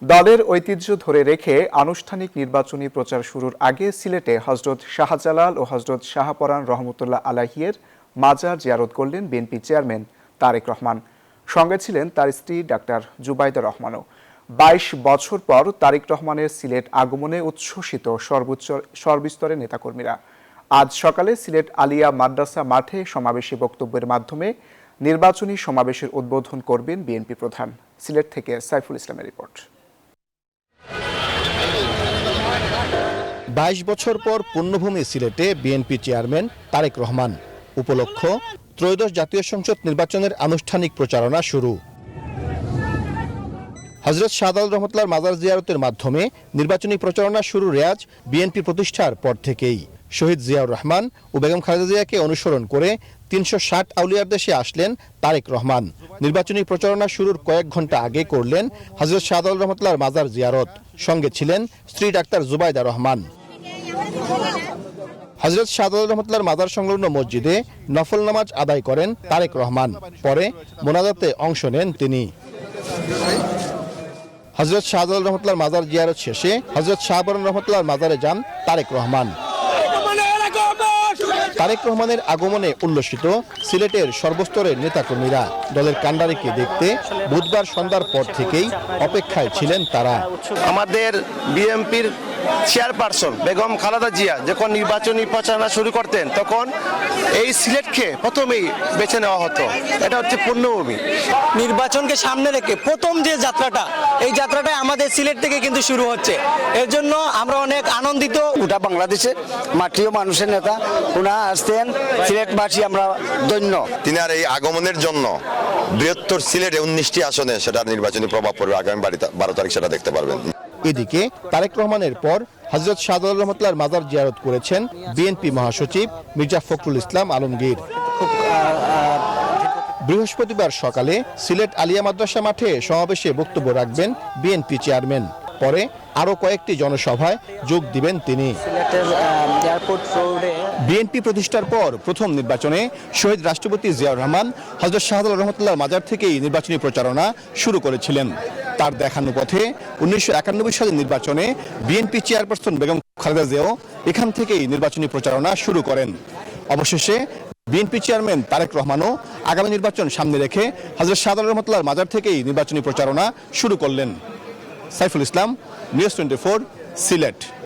দলের ঐতিহ্য ধরে রেখে আনুষ্ঠানিক নির্বাচনী প্রচার শুরুর আগে সিলেটে হযরত শাহজালাল ও হযরত শাহপরান রহমতুল্লাহ আলাইহির মাজার জিয়ারত করলেন বিএনপি চেয়ারম্যান তারেক রহমান। সঙ্গে ছিলেন তার স্ত্রী ডাক্তার জুবাইদা রহমানও। ২২ বছর পর তারেক রহমানের সিলেট আগমনে উচ্ছ্বসিত সর্বস্তরের নেতাকর্মীরা। আজ সকালে সিলেট আলিয়া মাদ্রাসা মাঠে সমাবেশে বক্তব্যের মাধ্যমে নির্বাচনী সমাবেশের উদ্বোধন করবেন বিএনপি প্রধান। সিলেট থেকে সাইফুল ইসলামের রিপোর্ট। ২২ বছর পর পুণ্যভূমি সিলেটে বিএনপি চেয়ারম্যান তারেক রহমান। উপলক্ষ ত্রয়োদশ জাতীয় সংসদ নির্বাচনের আনুষ্ঠানিক প্রচারণা শুরু। হযরত শাহজালাল রহমতুল্লাহর মাজার জিয়ারতের মাধ্যমে নির্বাচনী প্রচারণা শুরু রেয়াজ বিএনপি প্রতিষ্ঠার পর থেকেই। শহীদ জিয়াউর রহমান ও বেগম খালেদা জিয়াকে অনুসরণ করে ৩৬০ আউলিয়ার দেশে আসলেন তারেক রহমান। নির্বাচনী প্রচারণা শুরুর কয়েক ঘন্টা আগে করলেন হযরত শাহজালাল রহমতুল্লাহর মাজার জিয়ারত। সঙ্গে ছিলেন স্ত্রী ডাক্তার জুবাইদা রহমান। হযরত শাহজালাল রহমতুল্লাহর মাজার সংলগ্ন মসজিদে নফল নামাজ আদায় করেন তারেক রহমান। পরে মোনাজাতে অংশ নেন তিনি। হযরত শাহজালাল রহমতুল্লাহর মাজার জিয়ারত শেষে হযরত শাহপরান রহমতুল্লাহর মাজারে যান তারেক রহমান। তারেক রহমানের আগমনে উল্লসিত সিলেটের সর্বস্তরের নেতাকর্মীরা। দলের কান্ডারিকে দেখতে বুধবার সন্ধ্যার পর থেকেই অপেক্ষায় ছিলেন তারা। আমাদের বিএনপির চেয়ারপারসন বেগম খালেদা জিয়া যখন নির্বাচনী প্রচারণা শুরু করতেন তখন এই সিলেটকে প্রথমেই বেছে নেওয়া হতো। এটা হচ্ছে পুণ্যভূমি। নির্বাচনকে সামনে রেখে প্রথম যে যাত্রাটা, এই যাত্রাটা আমাদের সিলেট থেকে কিন্তু শুরু হচ্ছে। এর জন্য আমরা অনেক আনন্দিত। গোটা বাংলাদেশের মাটিও মানুষের নেতা, উনি আসতেন, সিলেটবাসী আমরা ধন্য। তিনার এই আগমনের জন্য বৃহত্তর সিলেটে 19টি আসনে সেটার নির্বাচনী প্রভাব পড়বে। আগামী 12 তারিখ সেটা দেখতে পারবেন। এদিকে তারেক রহমানের পর হযরত শাহজালাল রহমতুল্লাহর মাজার জিয়ারত করেছেন বিএনপি মহাসচিব মির্জা ফখরুল ইসলাম আলমগীর। বৃহস্পতিবার সকালে সিলেট আলিয়া মাদ্রাসা মাঠে সমাবেশে বক্তব্য রাখবেন বিএনপি চেয়ারম্যান। পরে আরো কয়েকটি জনসভায় যোগ দিবেন তিনি। বিএনপি প্রতিষ্ঠার পর প্রথম নির্বাচনে শহীদ রাষ্ট্রপতি জিয়াউর রহমান হযরত শাহজালাল রহমতুল্লাহর মাজার থেকেই নির্বাচনী প্রচারণা শুরু করেছিলেন। তার দেখানো পথে 1991 সালের নির্বাচনে BNP chairperson Begum Khaleda Xiao এখান থেকেই নির্বাচনী প্রচারণা শুরু করেন। অবশেষে বিএনপি চেয়ারম্যান তারেক রহমানও আগামী নির্বাচন সামনে রেখে হযরত শাহজালাল রহমতুল্লাহর মাজার থেকেই নির্বাচনী প্রচারণা শুরু করলেন। সাইফুল ইসলাম, নিউজ 24, সিলেট।